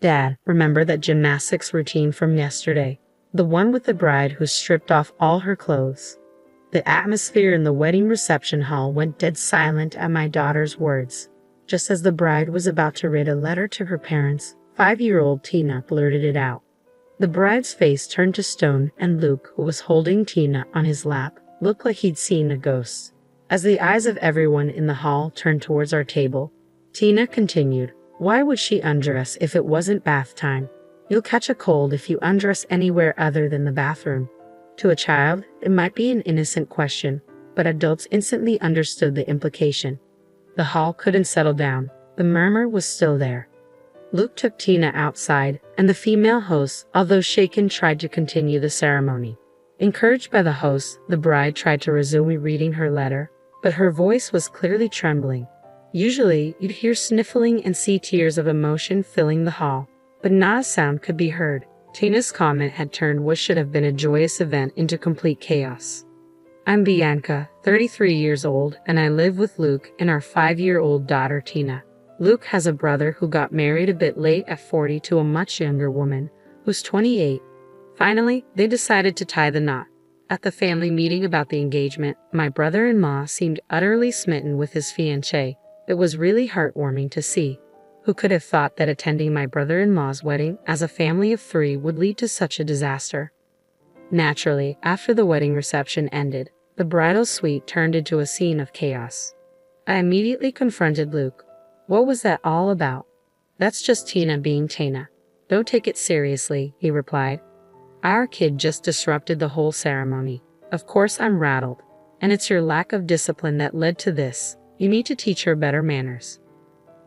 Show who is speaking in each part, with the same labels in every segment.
Speaker 1: Dad, remember that gymnastics routine from yesterday? The one with the bride who stripped off all her clothes. The atmosphere in the wedding reception hall went dead silent at my daughter's words. Just as the bride was about to read a letter to her parents, 5-year-old Tina blurted it out. The bride's face turned to stone, and Luke, who was holding Tina on his lap, looked like he'd seen a ghost. As the eyes of everyone in the hall turned towards our table, Tina continued, "Why would she undress if it wasn't bath time? You'll catch a cold if you undress anywhere other than the bathroom." To a child, it might be an innocent question, but adults instantly understood the implication. The hall couldn't settle down. The murmur was still there. Luke took Tina outside, and the female hosts, although shaken, tried to continue the ceremony. Encouraged by the host, the bride tried to resume reading her letter, but her voice was clearly trembling. Usually, you'd hear sniffling and see tears of emotion filling the hall, but not a sound could be heard. Tina's comment had turned what should have been a joyous event into complete chaos. "I'm Bianca, 33 years old, and I live with Luke and our 5-year-old daughter Tina. Luke has a brother who got married a bit late at 40 to a much younger woman, who's 28. Finally, they decided to tie the knot. At the family meeting about the engagement, my brother-in-law seemed utterly smitten with his fiancée. It was really heartwarming to see. Who could have thought that attending my brother-in-law's wedding as a family of 3 would lead to such a disaster?" Naturally, after the wedding reception ended, the bridal suite turned into a scene of chaos. I immediately confronted Luke. "What was that all about?" "That's just Tina being Tina. Don't take it seriously," he replied. "Our kid just disrupted the whole ceremony. Of course I'm rattled. And it's your lack of discipline that led to this. You need to teach her better manners."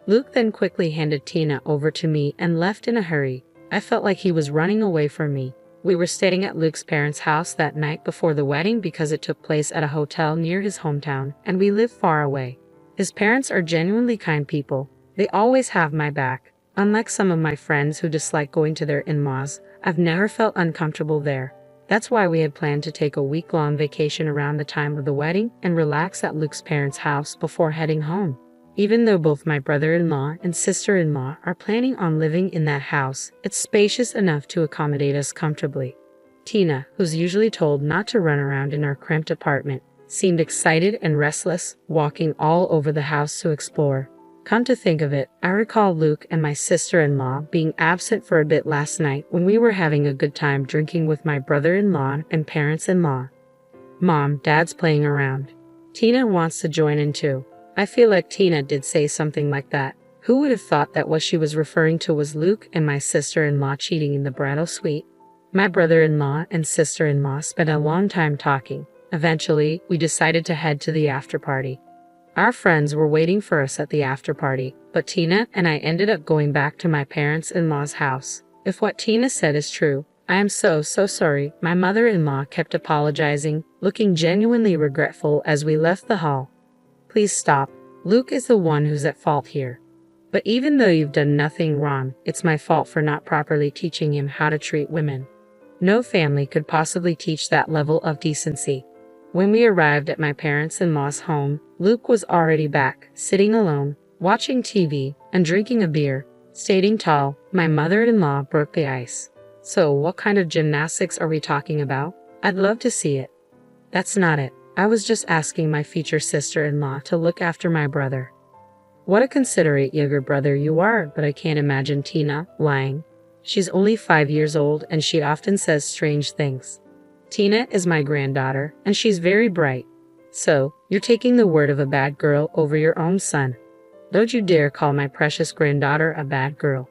Speaker 1: Luke then quickly handed Tina over to me and left in a hurry. I felt like he was running away from me. We were staying at Luke's parents' house that night before the wedding because it took place at a hotel near his hometown, and we live far away. His parents are genuinely kind people. They always have my back. Unlike some of my friends who dislike going to their in-laws, I've never felt uncomfortable there. That's why we had planned to take a week-long vacation around the time of the wedding and relax at Luke's parents' house before heading home. Even though both my brother-in-law and sister-in-law are planning on living in that house, it's spacious enough to accommodate us comfortably. Tina, who's usually told not to run around in our cramped apartment, seemed excited and restless, walking all over the house to explore. Come to think of it, I recall Luke and my sister-in-law being absent for a bit last night when we were having a good time drinking with my brother-in-law and parents-in-law. "Mom, Dad's playing around. Tina wants to join in too." I feel like Tina did say something like that. Who would have thought that what she was referring to was Luke and my sister-in-law cheating in the bridal suite? My brother-in-law and sister-in-law spent a long time talking. Eventually, we decided to head to the after-party. Our friends were waiting for us at the after-party, but Tina and I ended up going back to my parents-in-law's house. If what Tina said is true, I am so sorry. My mother-in-law kept apologizing, looking genuinely regretful as we left the hall. "Please stop. Luke is the one who's at fault here. But even though you've done nothing wrong, it's my fault for not properly teaching him how to treat women. No family could possibly teach that level of decency." When we arrived at my parents-in-law's home, Luke was already back, sitting alone, watching TV, and drinking a beer. Standing tall, my mother-in-law broke the ice. "So, what kind of gymnastics are we talking about? I'd love to see it." "That's not it. I was just asking my future sister-in-law to look after my brother." "What a considerate younger brother you are, but I can't imagine Tina lying. She's only 5 years old, and she often says strange things. Tina is my granddaughter, and she's very bright. So, you're taking the word of a bad girl over your own son. Don't you dare call my precious granddaughter a bad girl."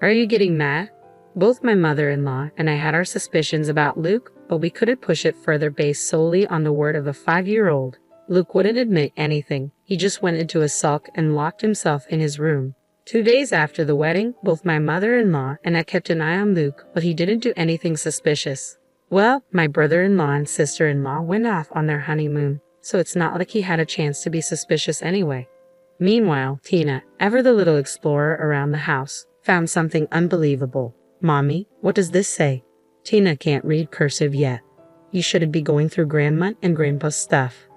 Speaker 1: "Are you getting mad?" Both my mother-in-law and I had our suspicions about Luke, but we couldn't push it further based solely on the word of a 5-year-old. Luke wouldn't admit anything. He just went into a sulk and locked himself in his room. 2 days after the wedding, both my mother-in-law and I kept an eye on Luke, but he didn't do anything suspicious. Well, my brother-in-law and sister-in-law went off on their honeymoon, so it's not like he had a chance to be suspicious anyway. Meanwhile, Tina, ever the little explorer around the house, found something unbelievable. "Mommy, what does this say?" Tina can't read cursive yet. "You shouldn't be going through Grandma and Grandpa's stuff."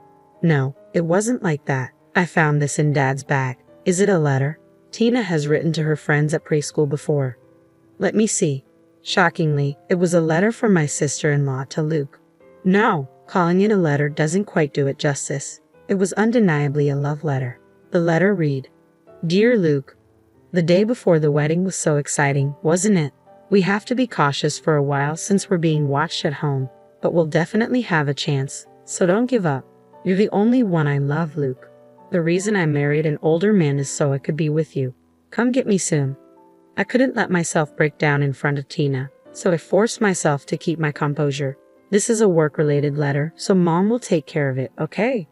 Speaker 1: "No, it wasn't like that. I found this in Dad's bag. Is it a letter? Tina has written to her friends at preschool before. Let me see. Shockingly, it was a letter from my sister-in-law to Luke. No, calling it a letter doesn't quite do it justice. It was undeniably a love letter. The letter read, "Dear Luke, the day before the wedding was so exciting, wasn't it? We have to be cautious for a while since we're being watched at home, but we'll definitely have a chance, so don't give up. You're the only one I love, Luke. The reason I married an older man is so I could be with you. Come get me soon." I couldn't let myself break down in front of Tina, so I forced myself to keep my composure. "This is a work-related letter, so Mom will take care of it, okay?"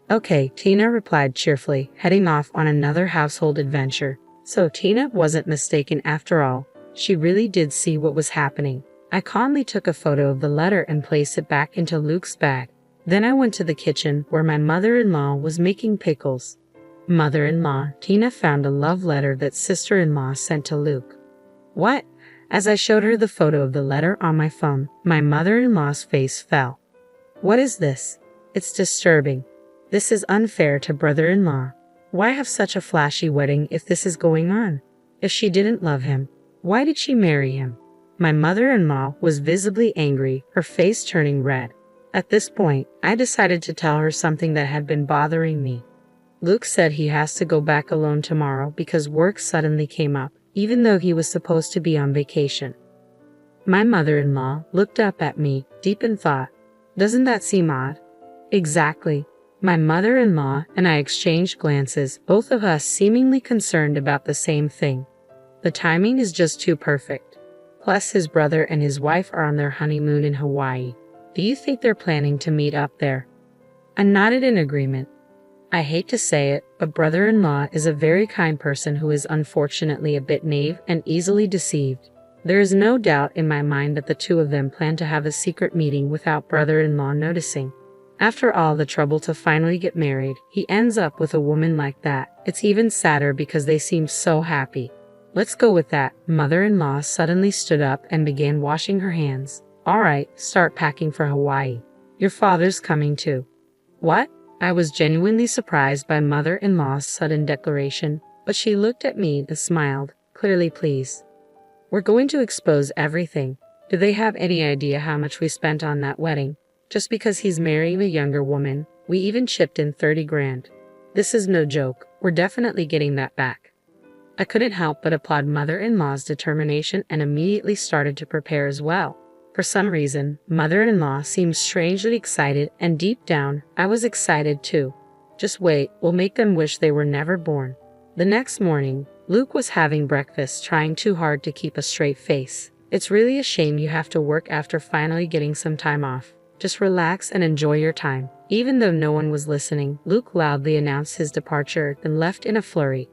Speaker 1: "Okay," Tina replied cheerfully, heading off on another household adventure. So Tina wasn't mistaken after all. She really did see what was happening. I calmly took a photo of the letter and placed it back into Luke's bag. Then I went to the kitchen where my mother-in-law was making pickles. "Mother-in-law," Tina found a love letter that sister-in-law sent to Luke. "What?" As I showed her the photo of the letter on my phone, my mother-in-law's face fell. "What is this? It's disturbing. This is unfair to brother-in-law. Why have such a flashy wedding if this is going on? If she didn't love him, why did she marry him?" My mother-in-law was visibly angry, her face turning red. At this point, I decided to tell her something that had been bothering me. "Luke said he has to go back alone tomorrow because work suddenly came up, even though he was supposed to be on vacation." My mother-in-law looked up at me, deep in thought. "Doesn't that seem odd?" "Exactly." My mother-in-law and I exchanged glances, both of us seemingly concerned about the same thing. The timing is just too perfect. Plus, his brother and his wife are on their honeymoon in Hawaii. Do you think they're planning to meet up there? I nodded in agreement. I hate to say it, but brother-in-law is a very kind person who is unfortunately a bit naive and easily deceived. There is no doubt in my mind that the two of them plan to have a secret meeting without brother-in-law noticing. After all the trouble to finally get married, he ends up with a woman like that. It's even sadder because they seem so happy. Let's go with that. Mother-in-law suddenly stood up and began washing her hands. "All right, start packing for Hawaii. Your father's coming too." "What?" I was genuinely surprised by mother-in-law's sudden declaration, but she looked at me and smiled, clearly pleased. "We're going to expose everything. Do they have any idea how much we spent on that wedding? Just because he's marrying a younger woman, we even chipped in 30 grand. This is no joke. We're definitely getting that back." I couldn't help but applaud mother-in-law's determination and immediately started to prepare as well. For some reason, mother-in-law seemed strangely excited, and deep down, I was excited too. Just wait, we'll make them wish they were never born. The next morning, Luke was having breakfast, trying too hard to keep a straight face. "It's really a shame you have to work after finally getting some time off. Just relax and enjoy your time." Even though no one was listening, Luke loudly announced his departure, then left in a flurry.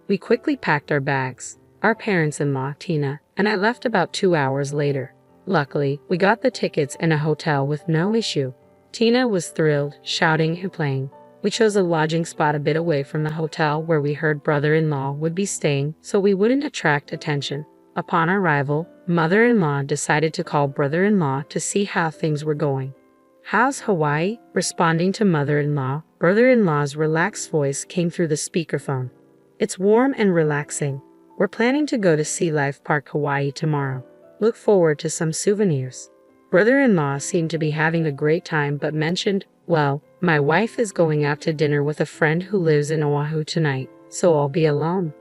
Speaker 1: We quickly packed our bags, our parents-in-law, Tina, and I left about 2 hours later. Luckily, we got the tickets in a hotel with no issue. Tina was thrilled, shouting and playing. We chose a lodging spot a bit away from the hotel where we heard brother-in-law would be staying, so we wouldn't attract attention. Upon arrival, mother-in-law decided to call brother-in-law to see how things were going. "How's Hawaii?" Responding to mother-in-law, brother-in-law's relaxed voice came through the speakerphone. "It's warm and relaxing. We're planning to go to Sea Life Park, Hawaii tomorrow. Look forward to some souvenirs." Brother-in-law seemed to be having a great time but mentioned, "Well, my wife is going out to dinner with a friend who lives in Oahu tonight, so I'll be alone."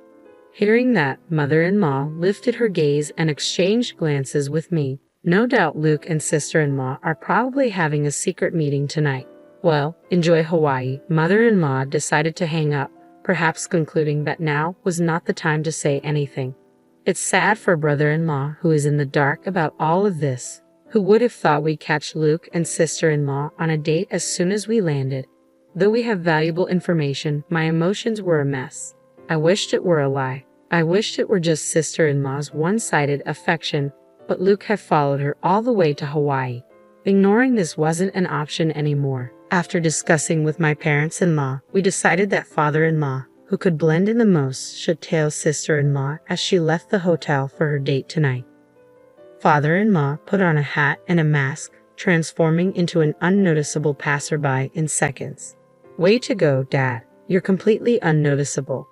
Speaker 1: Hearing that, mother-in-law lifted her gaze and exchanged glances with me. No doubt Luke and sister-in-law are probably having a secret meeting tonight. Well, enjoy Hawaii. Mother-in-law decided to hang up, perhaps concluding that now was not the time to say anything. It's sad for brother-in-law who is in the dark about all of this. Who would have thought we'd catch Luke and sister-in-law on a date as soon as we landed? Though we have valuable information, my emotions were a mess. I wished it were a lie. I wished it were just sister-in-law's one-sided affection, but Luke had followed her all the way to Hawaii. Ignoring this wasn't an option anymore. After discussing with my parents-in-law, we decided that father-in-law, who could blend in the most, should tail sister-in-law as she left the hotel for her date tonight. Father-in-law put on a hat and a mask, transforming into an unnoticeable passerby in seconds. "Way to go, Dad. You're completely unnoticeable."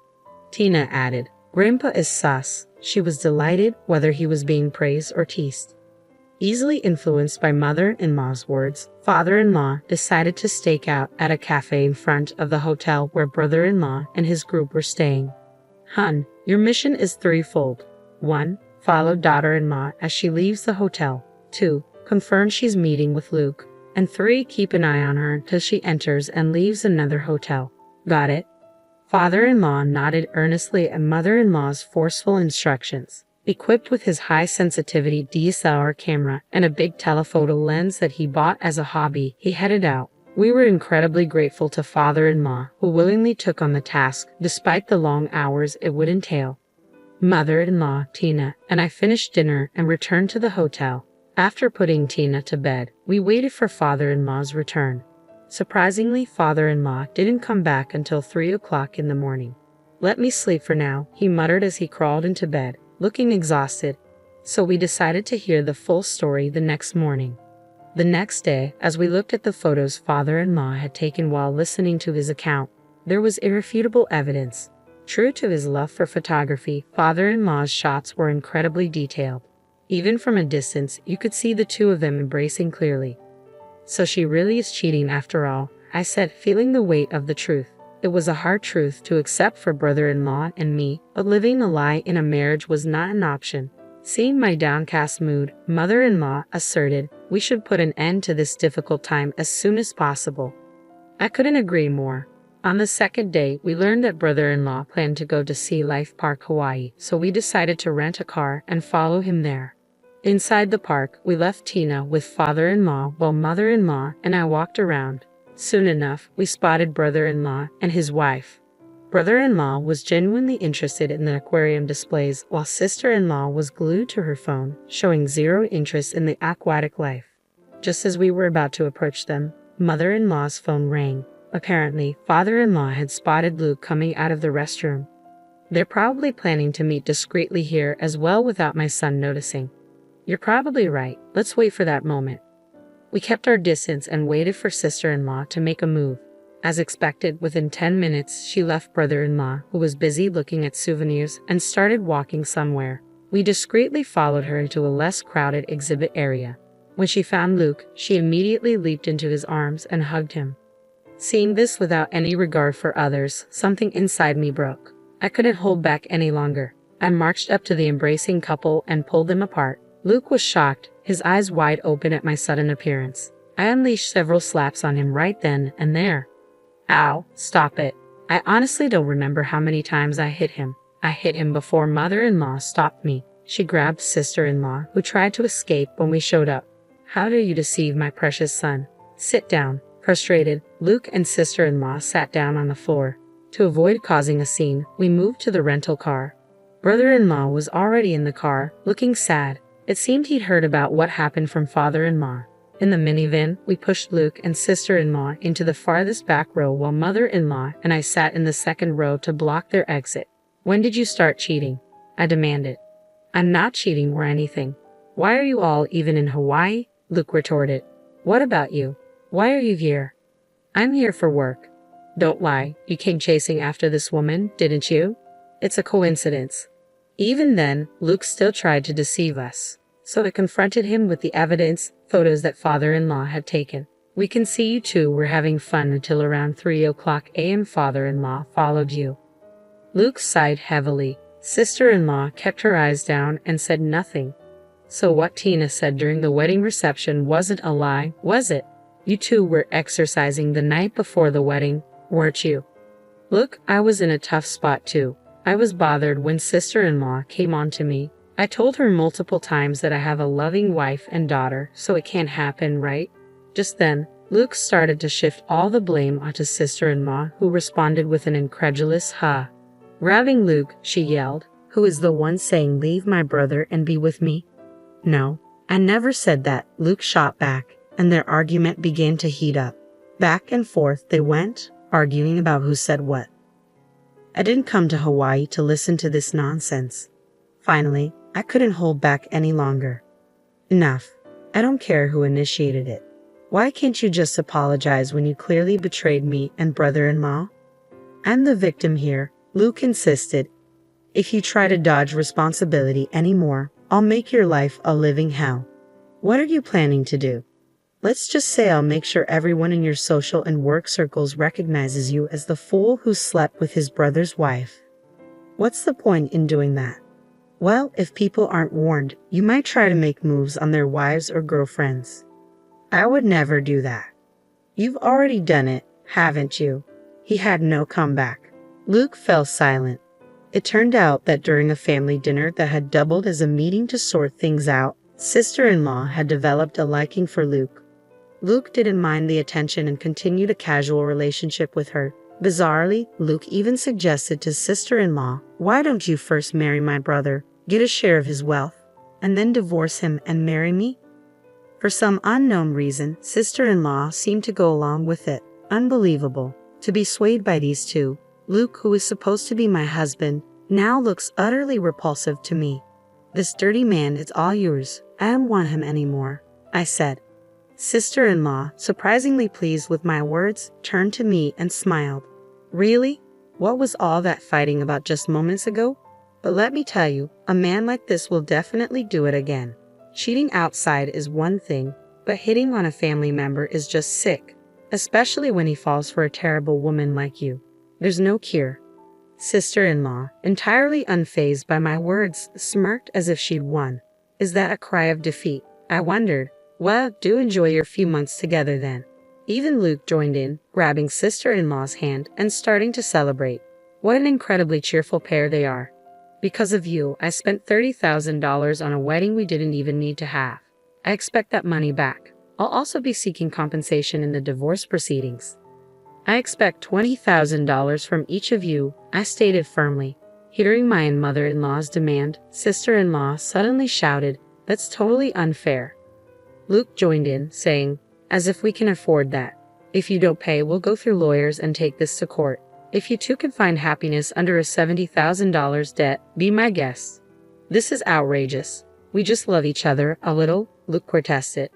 Speaker 1: Tina added, "Grandpa is sus. She was delighted whether he was being praised or teased. Easily influenced by mother-in-law's words, father-in-law decided to stake out at a cafe in front of the hotel where brother-in-law and his group were staying. Hun, your mission is threefold. 1. Follow daughter-in-law as she leaves the hotel. 2. Confirm she's meeting with Luke. And 3. Keep an eye on her until she enters and leaves another hotel. Got it? Father-in-law nodded earnestly at mother-in-law's forceful instructions. Equipped with his high-sensitivity DSLR camera and a big telephoto lens that he bought as a hobby, he headed out. We were incredibly grateful to father-in-law, who willingly took on the task despite the long hours it would entail. Mother-in-law, Tina, and I finished dinner and returned to the hotel. After putting Tina to bed, we waited for father-in-law's return. Surprisingly, father-in-law didn't come back until 3 o'clock in the morning. "Let me sleep for now," he muttered as he crawled into bed, looking exhausted. So we decided to hear the full story the next morning. The next day, as we looked at the photos father-in-law had taken while listening to his account, there was irrefutable evidence. True to his love for photography, father-in-law's shots were incredibly detailed. Even from a distance, you could see the two of them embracing clearly. "So she really is cheating after all," I said, feeling the weight of the truth. It was a hard truth to accept for brother-in-law and me, but living a lie in a marriage was not an option. Seeing my downcast mood, mother-in-law asserted we should put an end to this difficult time as soon as possible. I couldn't agree more. On the second day, we learned that brother-in-law planned to go to Sea Life Park, Hawaii, so we decided to rent a car and follow him there. Inside the park, we left Tina with father-in-law while mother-in-law and I walked around. Soon enough, we spotted brother-in-law and his wife. Brother-in-law was genuinely interested in the aquarium displays while sister-in-law was glued to her phone, showing zero interest in the aquatic life. Just as we were about to approach them, mother-in-law's phone rang. Apparently, father-in-law had spotted Luke coming out of the restroom. They're probably planning to meet discreetly here as well without my son noticing. You're probably right. Let's wait for that moment. We kept our distance and waited for sister-in-law to make a move. As expected, within 10 minutes, she left brother-in-law, who was busy looking at souvenirs, and started walking somewhere. We discreetly followed her into a less crowded exhibit area. When she found Luke, she immediately leaped into his arms and hugged him. Seeing this without any regard for others, something inside me broke. I couldn't hold back any longer. I marched up to the embracing couple and pulled them apart. Luke was shocked, his eyes wide open at my sudden appearance. I unleashed several slaps on him right then and there. Ow, stop it. I honestly don't remember how many times I hit him. I hit him before mother-in-law stopped me. She grabbed sister-in-law, who tried to escape when we showed up. How dare you deceive my precious son? Sit down. Frustrated, Luke and sister-in-law sat down on the floor. To avoid causing a scene, we moved to the rental car. Brother-in-law was already in the car, looking sad. It seemed he'd heard about what happened from father-in-law. In the minivan, we pushed Luke and sister-in-law into the farthest back row while mother-in-law and I sat in the second row to block their exit. "When did you start cheating?" I demanded. "I'm not cheating or anything. Why are you all even in Hawaii?" Luke retorted. "What about you? Why are you here?" "I'm here for work." "Don't lie, you came chasing after this woman, didn't you?" "It's a coincidence." Even then, Luke still tried to deceive us. So I confronted him with the evidence, photos that father-in-law had taken. "We can see you two were having fun until around 3 o'clock a.m. Father-in-law followed you." Luke sighed heavily. Sister-in-law kept her eyes down and said nothing. "So what Tina said during the wedding reception wasn't a lie, was it? You two were exercising the night before the wedding, weren't you?" "Look, I was in a tough spot too. I was bothered when sister-in-law came on to me. I told her multiple times that I have a loving wife and daughter, so it can't happen, right?" Just then, Luke started to shift all the blame onto sister-in-law, who responded with an incredulous "huh." Grabbing Luke, she yelled, "Who is the one saying leave my brother and be with me?" "No, I never said that," Luke shot back, and their argument began to heat up. Back and forth they went, arguing about who said what. I didn't come to Hawaii to listen to this nonsense. Finally, I couldn't hold back any longer. "Enough. I don't care who initiated it. Why can't you just apologize when you clearly betrayed me and brother-in-law?" "I'm the victim here," Luke insisted. If you try to dodge responsibility anymore, I'll make your life a living hell. What are you planning to do? Let's just say I'll make sure everyone in your social and work circles recognizes you as the fool who slept with his brother's wife. What's the point in doing that? Well, if people aren't warned, you might try to make moves on their wives or girlfriends. I would never do that. You've already done it, haven't you? He had no comeback. Luke fell silent. It turned out that during a family dinner that had doubled as a meeting to sort things out, sister-in-law had developed a liking for Luke. Luke didn't mind the attention and continued a casual relationship with her. Bizarrely, Luke even suggested to sister-in-law, "Why don't you first marry my brother, get a share of his wealth, and then divorce him and marry me?" For some unknown reason, sister-in-law seemed to go along with it. Unbelievable. To be swayed by these two, Luke, who is supposed to be my husband, now looks utterly repulsive to me. "This dirty man is all yours. I don't want him anymore," I said. Sister-in-law, surprisingly pleased with my words, turned to me and smiled. "Really? What was all that fighting about just moments ago? But let me tell you, a man like this will definitely do it again. Cheating outside is one thing, but hitting on a family member is just sick, especially when he falls for a terrible woman like you. There's no cure." Sister-in-law, entirely unfazed by my words, smirked as if she'd won. Is that a cry of defeat? I wondered. Well, do enjoy your few months together then. Even Luke joined in, grabbing sister-in-law's hand and starting to celebrate. What an incredibly cheerful pair they are. "Because of you, I spent $30,000 on a wedding we didn't even need to have. I expect that money back. I'll also be seeking compensation in the divorce proceedings." "I expect $20,000 from each of you," I stated firmly. Hearing my mother-in-law's demand, sister-in-law suddenly shouted, "That's totally unfair." Luke joined in, saying, "As if we can afford that. If you don't pay, we'll go through lawyers and take this to court. If you two can find happiness under a $70,000 debt, be my guests." "This is outrageous. We just love each other a little," Luke protested.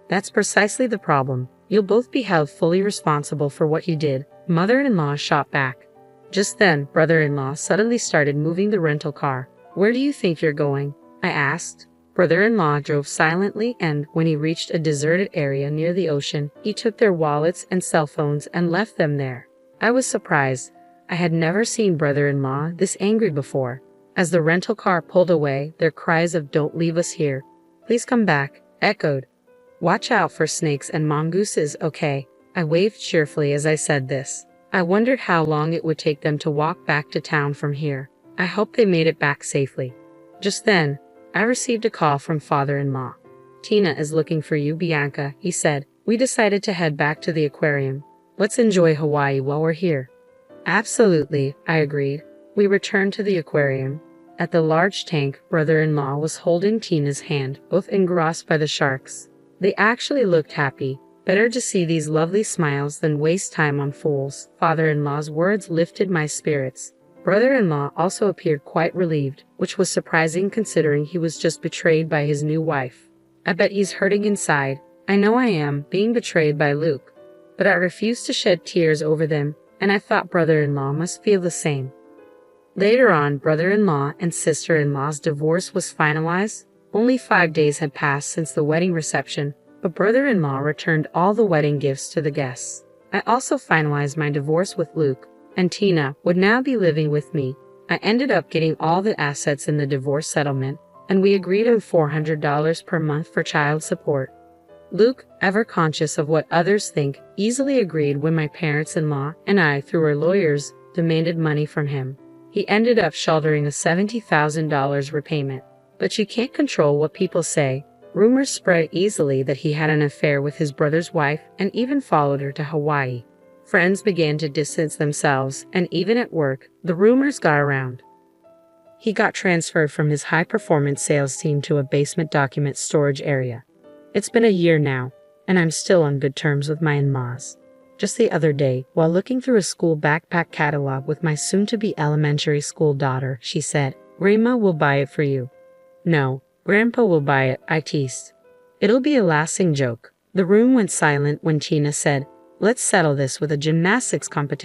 Speaker 1: "That's precisely the problem. You'll both be held fully responsible for what you did," mother-in-law shot back. Just then, brother-in-law suddenly started moving the rental car. "Where do you think you're going?" I asked. Brother-in-law drove silently and, when he reached a deserted area near the ocean, he took their wallets and cell phones and left them there. I was surprised. I had never seen brother-in-law this angry before. As the rental car pulled away, their cries of "Don't leave us here. Please come back," echoed. "Watch out for snakes and mongooses, okay?" I waved cheerfully as I said this. I wondered how long it would take them to walk back to town from here. I hoped they made it back safely. Just then, I received a call from father-in-law. "Tina is looking for you, Bianca," he said. "We decided to head back to the aquarium. Let's enjoy Hawaii while we're here." "Absolutely," I agreed. We returned to the aquarium. At the large tank, brother-in-law was holding Tina's hand, both engrossed by the sharks. They actually looked happy. Better to see these lovely smiles than waste time on fools. Father-in-law's words lifted my spirits. Brother-in-law also appeared quite relieved, which was surprising considering he was just betrayed by his new wife. "I bet he's hurting inside. I know I am, being betrayed by Luke." But I refused to shed tears over them, and I thought brother-in-law must feel the same. Later on, brother-in-law and sister-in-law's divorce was finalized. Only 5 days had passed since the wedding reception, but brother-in-law returned all the wedding gifts to the guests. I also finalized my divorce with Luke, and Tina would now be living with me. I ended up getting all the assets in the divorce settlement, and we agreed on $400 per month for child support. Luke, ever conscious of what others think, easily agreed when my parents-in-law and I, through our lawyers, demanded money from him. He ended up shouldering a $70,000 repayment. But you can't control what people say. Rumors spread easily that he had an affair with his brother's wife and even followed her to Hawaii. Friends began to distance themselves, and even at work, the rumors got around. He got transferred from his high-performance sales team to a basement document storage area. It's been a year now, and I'm still on good terms with my in-laws. Just the other day, while looking through a school backpack catalog with my soon-to-be elementary school daughter, she said, "Grandma will buy it for you." "No, Grandpa will buy it," I teased. "It'll be a lasting joke." The room went silent when Tina said, "Let's settle this with a gymnastics competition."